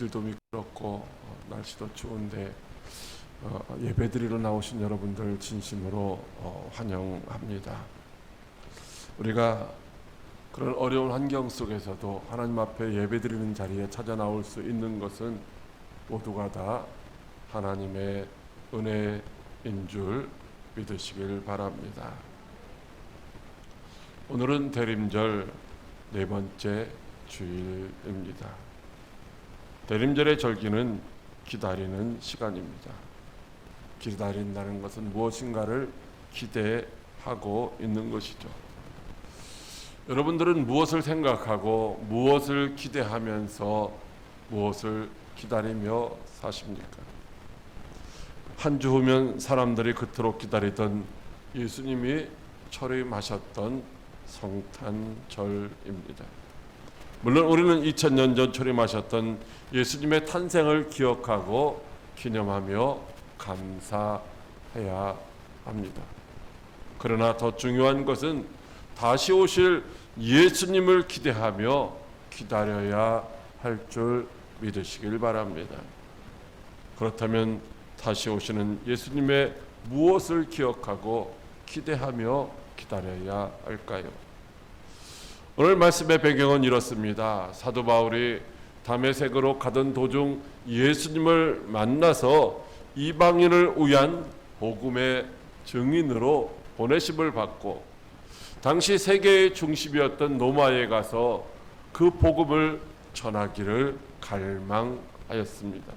길도 미끄럽고 날씨도 추운데 예배드리러 나오신 여러분들 진심으로 환영합니다. 우리가 그런 어려운 환경 속에서도 하나님 앞에 예배드리는 자리에 찾아 나올 수 있는 것은 모두가 다 하나님의 은혜인 줄 믿으시길 바랍니다. 오늘은 대림절 네 번째 주일입니다. 대림절의 절기는 기다리는 시간입니다. 기다린다는 것은 무엇인가를 기대하고 있는 것이죠. 여러분들은 무엇을 생각하고 무엇을 기대하면서 무엇을 기다리며 사십니까? 한 주 후면 사람들이 그토록 기다리던 예수님이 초림하셨던 성탄절입니다. 물론 우리는 2000년 전 초림하셨던 예수님의 탄생을 기억하고 기념하며 감사해야 합니다. 그러나 더 중요한 것은 다시 오실 예수님을 기대하며 기다려야 할 줄 믿으시길 바랍니다. 그렇다면 다시 오시는 예수님의 무엇을 기억하고 기대하며 기다려야 할까요? 오늘 말씀의 배경은 이렇습니다. 사도 바울이 다메섹으로 가던 도중 예수님을 만나서 이방인을 위한 복음의 증인으로 보내심을 받고 당시 세계의 중심이었던 로마에 가서 그 복음을 전하기를 갈망하였습니다.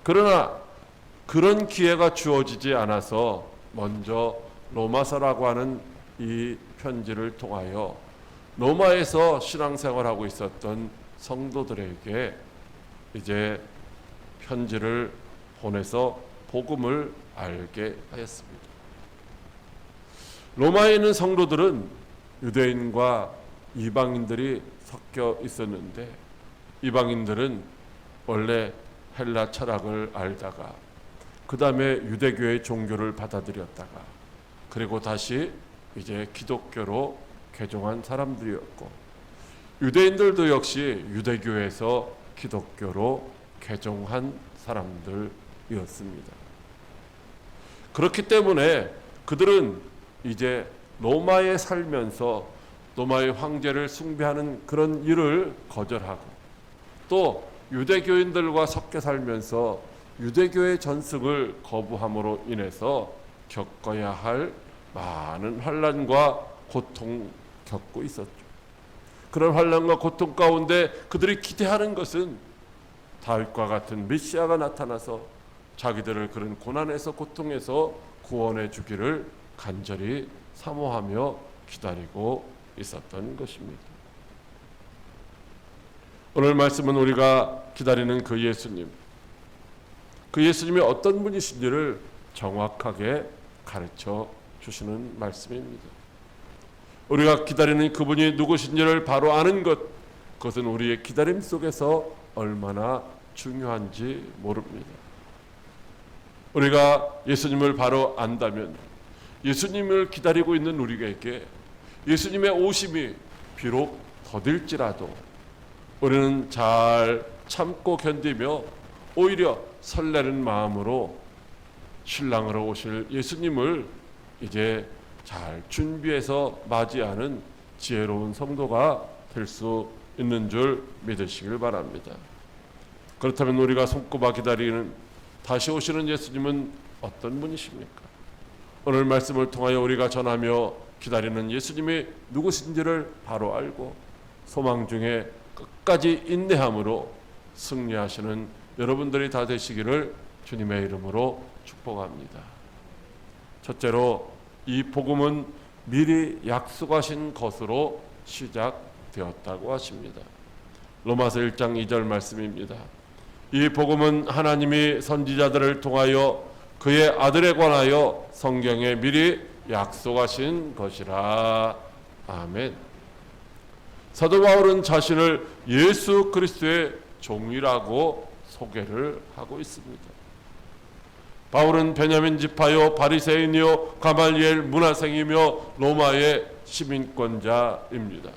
그러나 그런 기회가 주어지지 않아서 먼저 로마서라고 하는 이 편지를 통하여 로마에서 신앙생활하고 있었던 성도들에게 이제 편지를 보내서 복음을 알게 하였습니다. 로마에 있는 성도들은 유대인과 이방인들이 섞여 있었는데 이방인들은 원래 헬라 철학을 알다가 그 다음에 유대교의 종교를 받아들였다가 그리고 다시 이제 기독교로 개종한 사람들이었고 유대인들도 역시 유대교에서 기독교로 개종한 사람들이었습니다. 그렇기 때문에 그들은 이제 로마에 살면서 로마의 황제를 숭배하는 그런 일을 거절하고 또 유대교인들과 섞여 살면서 유대교의 전승을 거부함으로 인해서 겪어야 할 많은 환난과 고통 겪고 있었죠. 그런 환난과 고통 가운데 그들이 기대하는 것은 다윗과 같은 메시아가 나타나서 자기들을 그런 고난에서 고통에서 구원해 주기를 간절히 사모하며 기다리고 있었던 것입니다. 오늘 말씀은 우리가 기다리는 그 예수님이 어떤 분이신지를 정확하게 가르쳐 주시는 말씀입니다. 우리가 기다리는 그분이 누구신지를 바로 아는 것, 그것은 우리의 기다림 속에서 얼마나 중요한지 모릅니다. 우리가 예수님을 바로 안다면 예수님을 기다리고 있는 우리에게 예수님의 오심이 비록 더딜지라도 우리는 잘 참고 견디며 오히려 설레는 마음으로 신랑으로 오실 예수님을 이제 잘 준비해서 맞이하는 지혜로운 성도가 될 수 있는 줄 믿으시길 바랍니다. 그렇다면 우리가 손꼽아 기다리는 다시 오시는 예수님은 어떤 분이십니까? 오늘 말씀을 통하여 우리가 전하며 기다리는 예수님이 누구신지를 바로 알고 소망 중에 끝까지 인내함으로 승리하시는 여러분들이 다 되시기를 주님의 이름으로 축복합니다. 첫째로 이 복음은 미리 약속하신 것으로 시작되었다고 하십니다. 로마서 1장 2절 말씀입니다. 이 복음은 하나님이 선지자들을 통하여 그의 아들에 관하여 성경에 미리 약속하신 것이라. 아멘. 사도 바울은 자신을 예수 그리스도의 종이라고 소개를 하고 있습니다. 바울은 베냐민 지파요 바리새인이요 가말리엘 문화생이며 로마의 시민권자입니다.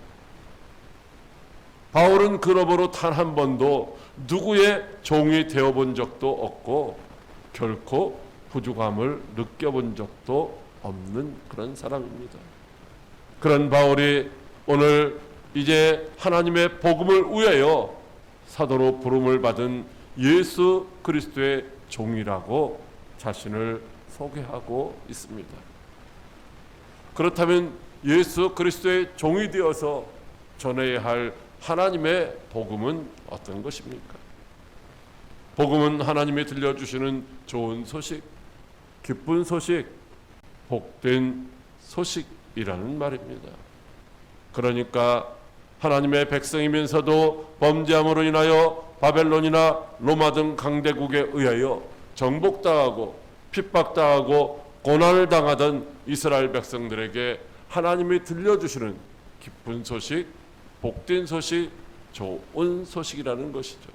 바울은 그러므로 단 한 번도 누구의 종이 되어본 적도 없고 결코 부족함을 느껴본 적도 없는 그런 사람입니다. 그런 바울이 오늘 이제 하나님의 복음을 위하여 사도로 부름을 받은 예수 그리스도의 종이라고 자신을 소개하고 있습니다. 그렇다면 예수 그리스도의 종이 되어서 전해야 할 하나님의 복음은 어떤 것입니까? 복음은 하나님이 들려주시는 좋은 소식, 기쁜 소식, 복된 소식이라는 말입니다. 그러니까 하나님의 백성이면서도 범죄함으로 인하여 바벨론이나 로마 등 강대국에 의하여 정복당하고 핍박당하고 고난을 당하던 이스라엘 백성들에게 하나님이 들려주시는 기쁜 소식, 복된 소식, 좋은 소식이라는 것이죠.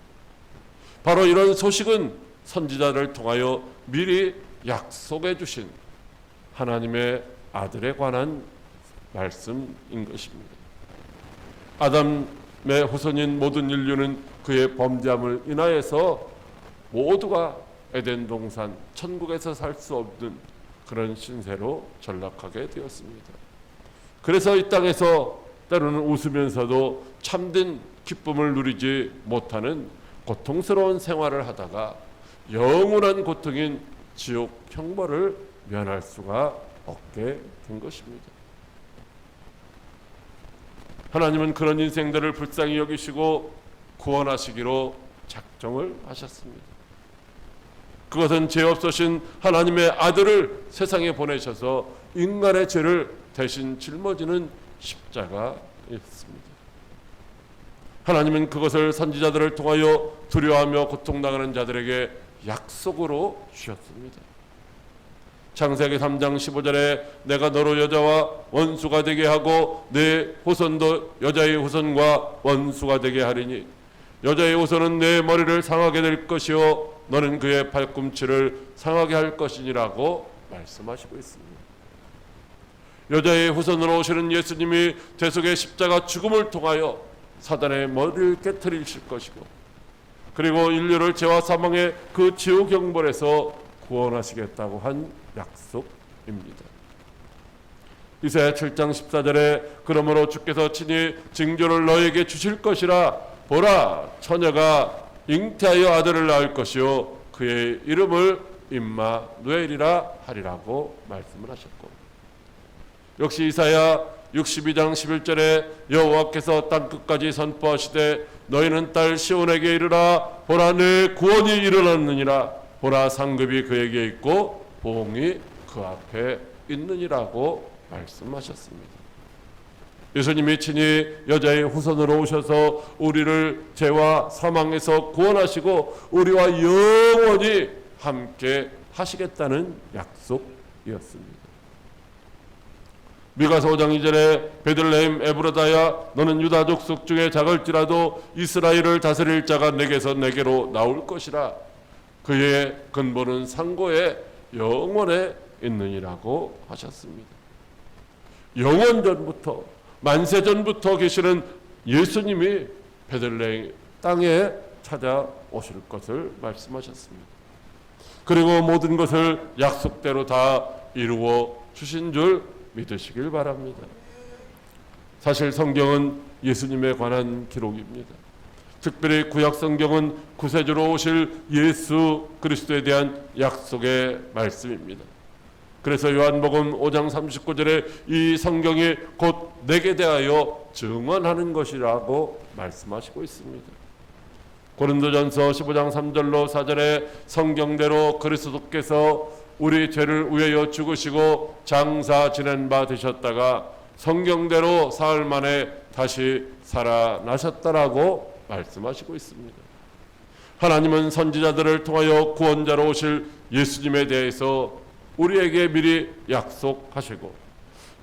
바로 이런 소식은 선지자를 통하여 미리 약속해 주신 하나님의 아들에 관한 말씀인 것입니다. 아담의 후손인 모든 인류는 그의 범죄함을 인하여서 모두가 에덴 동산 천국에서 살 수 없는 그런 신세로 전락하게 되었습니다. 그래서 이 땅에서 때로는 웃으면서도 참된 기쁨을 누리지 못하는 고통스러운 생활을 하다가 영원한 고통인 지옥 형벌을 면할 수가 없게 된 것입니다. 하나님은 그런 인생들을 불쌍히 여기시고 구원하시기로 작정을 하셨습니다. 그것은 죄 없으신 하나님의 아들을 세상에 보내셔서 인간의 죄를 대신 짊어지는 십자가였습니다. 하나님은 그것을 선지자들을 통하여 두려워하며 고통당하는 자들에게 약속으로 주셨습니다. 창세기 3장 15절에 내가 너로 여자와 원수가 되게 하고 내 후손도 여자의 후손과 원수가 되게 하리니 여자의 후손은 내 머리를 상하게 될 것이요 너는 그의 발꿈치를 상하게 할 것이니라고 말씀하시고 있습니다. 여자의 후손으로 오시는 예수님이 대속의 십자가 죽음을 통하여 사단의 머리를 깨트리실 것이고 그리고 인류를 죄와 사망의 그 지옥 형벌에서 구원하시겠다고 한 약속입니다. 이사야 7장 14절에 그러므로 주께서 친히 징조를 너에게 주실 것이라 보라 처녀가 잉태하여 아들을 낳을 것이요 그의 이름을 임마누엘이라 하리라고 말씀을 하셨고 역시 이사야 62장 11절에 여호와께서 땅끝까지 선포하시되 너희는 딸 시온에게 이르라 보라 내 구원이 일어났느니라 보라 상급이 그에게 있고 보응이 그 앞에 있느니라고 말씀하셨습니다. 예수님이 친히 여자의 후손으로 오셔서 우리를 죄와 사망에서 구원하시고 우리와 영원히 함께 하시겠다는 약속이었습니다. 미가서 5장 2절에 베들레헴 에브라다야 너는 유다 족속 중에 작을지라도 이스라엘을 다스릴 자가 내게서 내게로 나올 것이라 그의 근본은 상고의 영원에 있느니라고 하셨습니다. 영원전부터 만세전부터 계시는 예수님이 베들레헴 땅에 찾아오실 것을 말씀하셨습니다. 그리고 모든 것을 약속대로 다 이루어 주신 줄 믿으시길 바랍니다. 사실 성경은 예수님에 관한 기록입니다. 특별히 구약 성경은 구세주로 오실 예수 그리스도에 대한 약속의 말씀입니다. 그래서 요한복음 5장 39절에 이 성경이 곧 내게 대하여 증언하는 것이라고 말씀하시고 있습니다. 고린도전서 15장 3절로 4절에 성경대로 그리스도께서 우리 죄를 위하여 죽으시고 장사 지낸 바 되셨다가 성경대로 사흘 만에 다시 살아나셨다라고 말씀하시고 있습니다. 하나님은 선지자들을 통하여 구원자로 오실 예수님에 대해서 우리에게 미리 약속하시고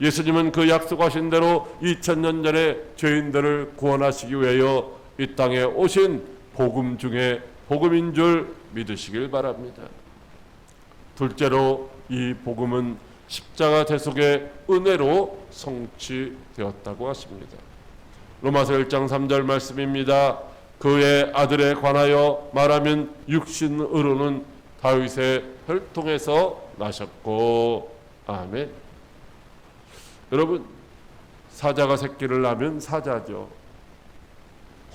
예수님은 그 약속하신 대로 2000년 전에 죄인들을 구원하시기 위하여 이 땅에 오신 복음 중에 복음인 줄 믿으시길 바랍니다. 둘째로 이 복음은 십자가 대속의 은혜로 성취되었다고 하십니다. 로마서 1장 3절 말씀입니다. 그의 아들에 관하여 말하면 육신으로는 다윗의 혈통에서 나셨고. 아멘. 여러분, 사자가 새끼를 낳으면 사자죠.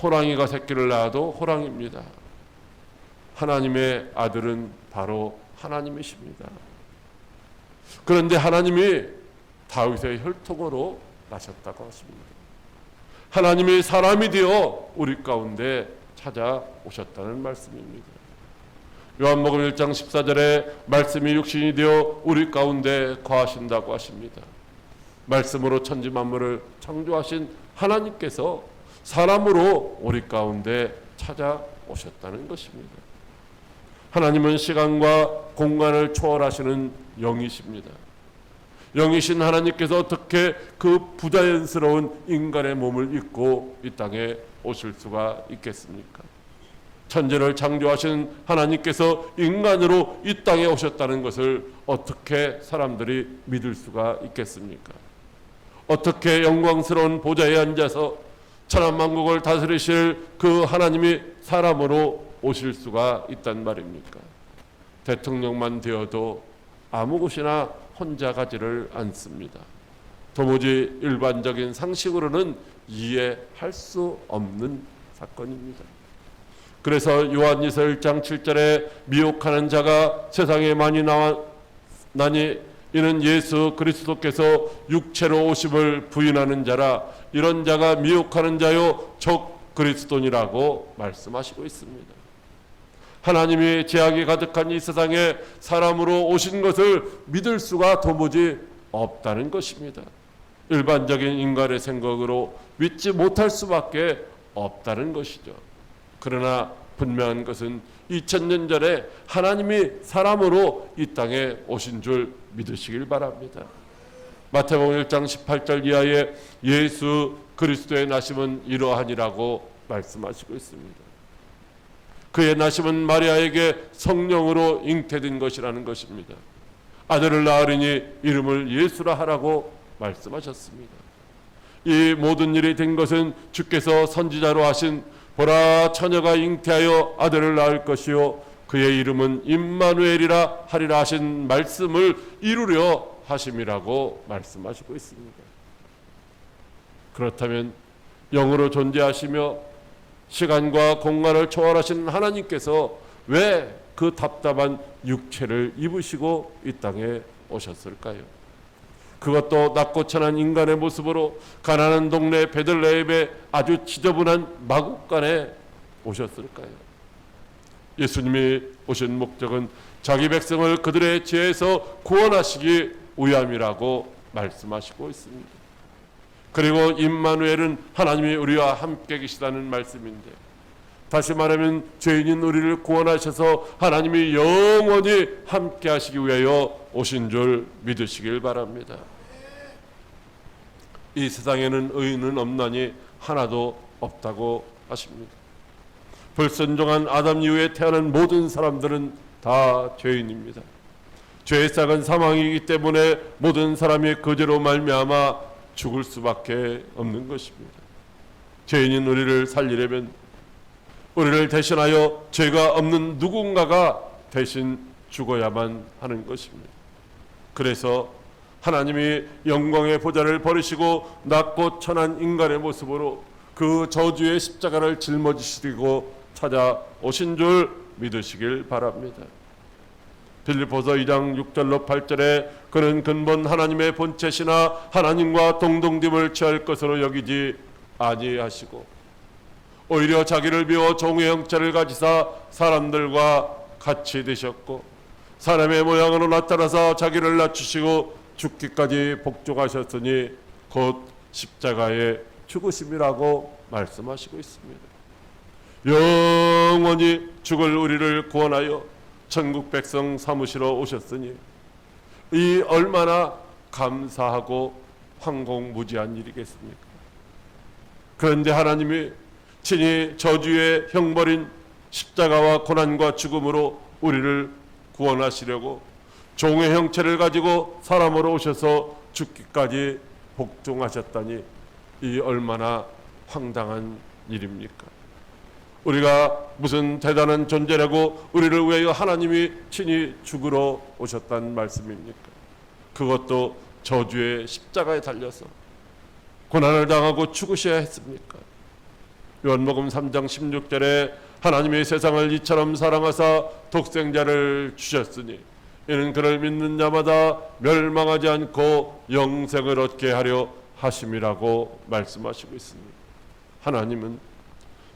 호랑이가 새끼를 낳아도 호랑이입니다. 하나님의 아들은 바로 하나님이십니다. 그런데 하나님이 다윗의 혈통으로 나셨다고 하십니다. 하나님이 사람이 되어 우리 가운데 찾아오셨다는 말씀입니다. 요한복음 1장 14절에 말씀이 육신이 되어 우리 가운데 거하신다고 하십니다. 말씀으로 천지 만물을 창조하신 하나님께서 사람으로 우리 가운데 찾아오셨다는 것입니다. 하나님은 시간과 공간을 초월하시는 영이십니다. 영이신 하나님께서 어떻게 그 부자연스러운 인간의 몸을 입고 이 땅에 오실 수가 있겠습니까? 천지를 창조하신 하나님께서 인간으로 이 땅에 오셨다는 것을 어떻게 사람들이 믿을 수가 있겠습니까? 어떻게 영광스러운 보좌에 앉아서 천하만국을 다스리실 그 하나님이 사람으로 오실 수가 있단 말입니까? 대통령만 되어도 아무 곳이나 혼자 가지를 않습니다. 도무지 일반적인 상식으로는 이해할 수 없는 사건입니다. 그래서 요한일서 1장 7절에 미혹하는 자가 세상에 많이 나니 이는 예수 그리스도께서 육체로 오심을 부인하는 자라. 이런 자가 미혹하는 자요 적 그리스도니라고 말씀하시고 있습니다. 하나님이 죄악이 가득한 이 세상에 사람으로 오신 것을 믿을 수가 도무지 없다는 것입니다. 일반적인 인간의 생각으로 믿지 못할 수밖에 없다는 것이죠. 그러나 분명한 것은 2000년 전에 하나님이 사람으로 이 땅에 오신 줄 믿으시길 바랍니다. 마태복음 1장 18절 이하에 예수 그리스도의 나심은 이러하니라고 말씀하시고 있습니다. 그의 나심은 마리아에게 성령으로 잉태된 것이라는 것입니다. 아들을 낳으리니 이름을 예수라 하라고 말씀하셨습니다. 이 모든 일이 된 것은 주께서 선지자로 하신 보라 처녀가 잉태하여 아들을 낳을 것이요 그의 이름은 임마누엘이라 하리라 하신 말씀을 이루려 하심이라고 말씀하시고 있습니다. 그렇다면 영으로 존재하시며 시간과 공간을 초월하신 하나님께서 왜 그 답답한 육체를 입으시고 이 땅에 오셨을까요? 그것도 낮고 천한 인간의 모습으로 가난한 동네 베들레헴의 아주 지저분한 마국간에 오셨을까요? 예수님이 오신 목적은 자기 백성을 그들의 죄에서 구원하시기 위함이라고 말씀하시고 있습니다. 그리고 임마누엘은 하나님이 우리와 함께 계시다는 말씀인데, 다시 말하면 죄인인 우리를 구원하셔서 하나님이 영원히 함께 하시기 위하여 오신 줄 믿으시길 바랍니다. 이 세상에는 의인은 없나니 하나도 없다고 하십니다. 불순종한 아담 이후에 태어난 모든 사람들은 다 죄인입니다. 죄의 싹은 사망이기 때문에 모든 사람이 그 죄로 말미암아 죽을 수밖에 없는 것입니다. 죄인인 우리를 살리려면 우리를 대신하여 죄가 없는 누군가가 대신 죽어야만 하는 것입니다. 그래서 하나님이 영광의 보좌를 버리시고 낮고 천한 인간의 모습으로 그 저주의 십자가를 짊어지시고 찾아오신 줄 믿으시길 바랍니다. 빌립보서 2장 6절로 8절에 그는 근본 하나님의 본체시나 하나님과 동등됨을 취할 것으로 여기지 아니하시고 오히려 자기를 비워 종의 형체를 가지사 사람들과 같이 되셨고 사람의 모양으로 나타나서 자기를 낮추시고 죽기까지 복종하셨으니 곧 십자가의 죽으심이라고 말씀하시고 있습니다. 영원히 죽을 우리를 구원하여 천국 백성 삼으시러 오셨으니 이 얼마나 감사하고 황공무지한 일이겠습니까? 그런데 하나님이 친히 저주의 형벌인 십자가와 고난과 죽음으로 우리를 구원하시려고 종의 형체를 가지고 사람으로 오셔서 죽기까지 복종하셨다니 이 얼마나 황당한 일입니까? 우리가 무슨 대단한 존재라고 우리를 위하여 하나님이 친히 죽으러 오셨단 말씀입니까? 그것도 저주의 십자가에 달려서 고난을 당하고 죽으셔야 했습니까? 요한복음 3장 16절에 하나님이 세상을 이처럼 사랑하사 독생자를 주셨으니 이는 그를 믿는 자마다 멸망하지 않고 영생을 얻게 하려 하심이라고 말씀하시고 있습니다. 하나님은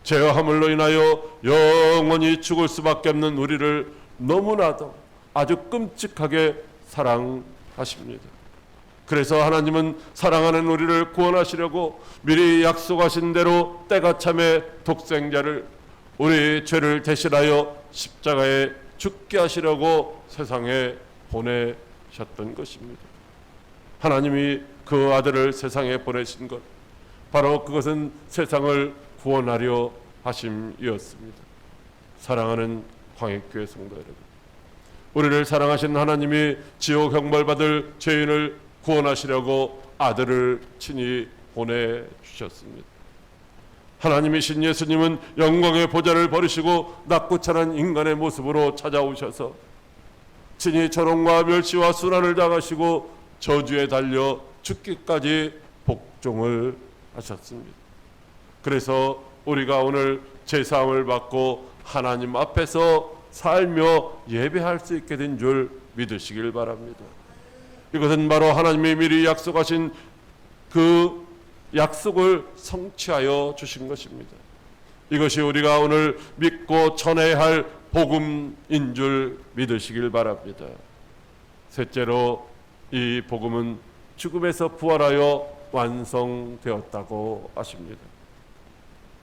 죄와 허물로 인하여 영원히 죽을 수밖에 없는 우리를 너무나도 아주 끔찍하게 사랑하십니다. 그래서 하나님은 사랑하는 우리를 구원하시려고 미리 약속하신 대로 때가 참에 독생자를 우리의 죄를 대신하여 십자가에 죽게 하시려고 세상에 보내셨던 것입니다. 하나님이 그 아들을 세상에 보내신 것, 바로 그것은 세상을 구원하려 하심이었습니다. 사랑하는 광역교회 성도 여러분, 우리를 사랑하신 하나님이 지옥 형벌받을 죄인을 구원하시려고 아들을 친히 보내주셨습니다. 하나님이신 예수님은 영광의 보좌를 버리시고 낙구찬한 인간의 모습으로 찾아오셔서 친히 조롱과 멸시와 순환을 당하시고 저주에 달려 죽기까지 복종을 하셨습니다. 그래서 우리가 오늘 제사함을 받고 하나님 앞에서 살며 예배할 수 있게 된 줄 믿으시길 바랍니다. 이것은 바로 하나님이 미리 약속하신 그 약속을 성취하여 주신 것입니다. 이것이 우리가 오늘 믿고 전해야 할 복음인 줄 믿으시길 바랍니다. 셋째로 이 복음은 죽음에서 부활하여 완성되었다고 하십니다.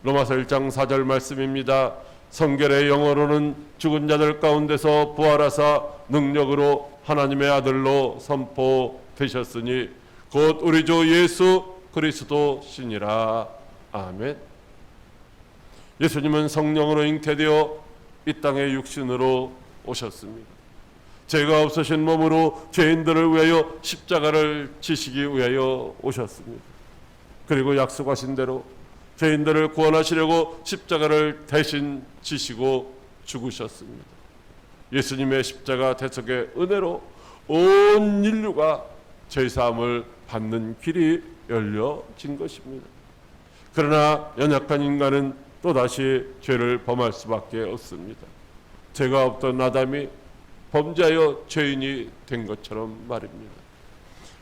로마서 1장 4절 말씀입니다. 성결의 영어로는 죽은 자들 가운데서 부활하사 능력으로 하나님의 아들로 선포되셨으니 곧 우리 주 예수 그리스도시니라. 아멘. 예수님은 성령으로 잉태되어 이 땅에 육신으로 오셨습니다. 죄가 없으신 몸으로 죄인들을 위하여 십자가를 지시기 위하여 오셨습니다. 그리고 약속하신 대로 죄인들을 구원하시려고 십자가를 대신 지시고 죽으셨습니다. 예수님의 십자가 대속의 은혜로 온 인류가 죄사함을 받는 길이 열려진 것입니다. 그러나 연약한 인간은 또다시 죄를 범할 수밖에 없습니다. 죄가 없던 아담이 범죄하여 죄인이 된 것처럼 말입니다.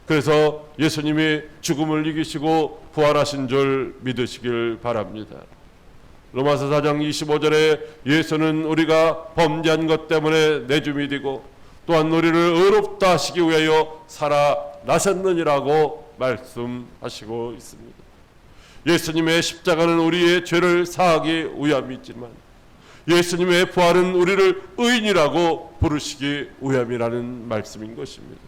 그래서 예수님이 죽음을 이기시고 부활하신 줄 믿으시길 바랍니다. 로마서 4장 25절에 예수는 우리가 범죄한 것 때문에 내줌이 되고 또한 우리를 의롭다 하시기 위하여 살아나셨느니라고 말씀하시고 있습니다. 예수님의 십자가는 우리의 죄를 사하기 위함이지만 예수님의 부활은 우리를 의인이라고 부르시기 위함이라는 말씀인 것입니다.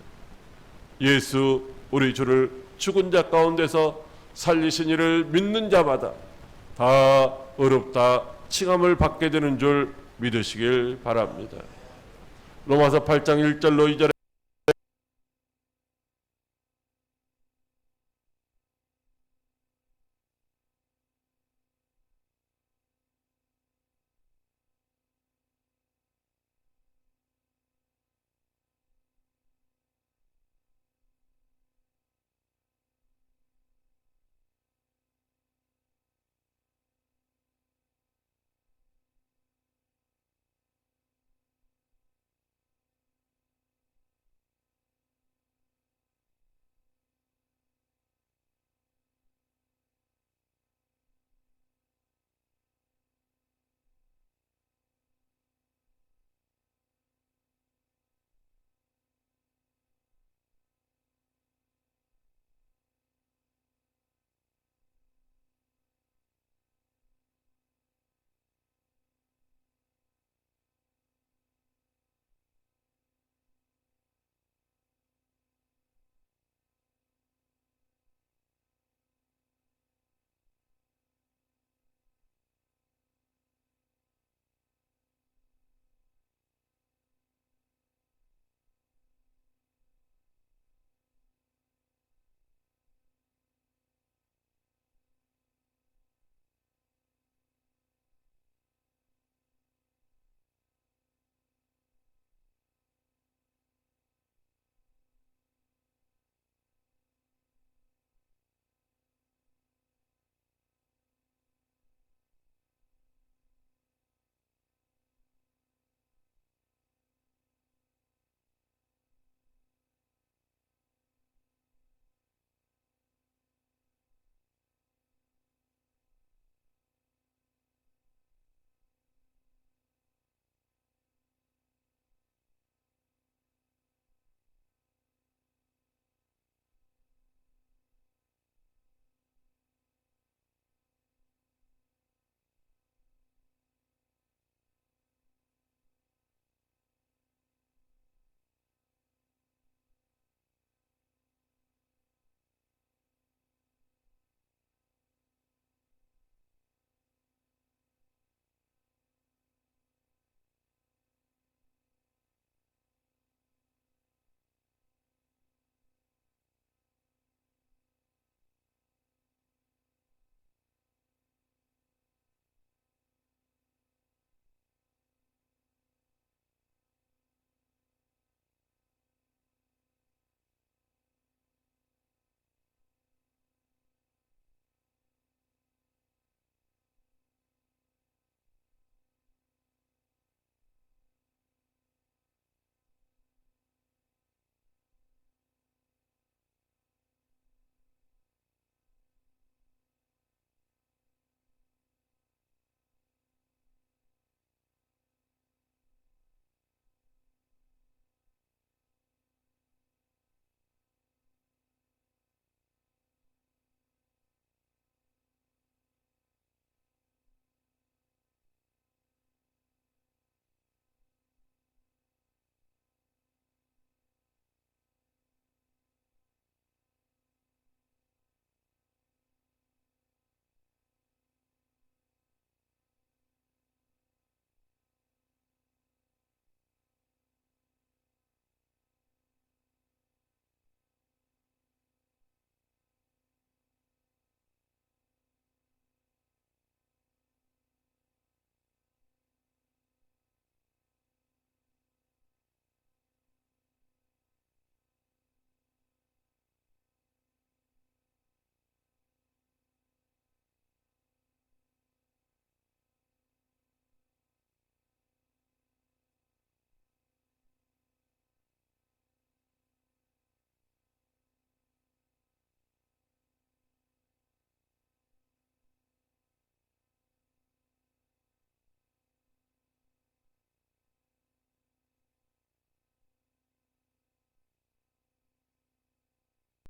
예수 우리 주를 죽은 자 가운데서 살리신 이를 믿는 자마다 다 의롭다 칭함을 받게 되는 줄 믿으시길 바랍니다. 로마서 8장 1절로 2절에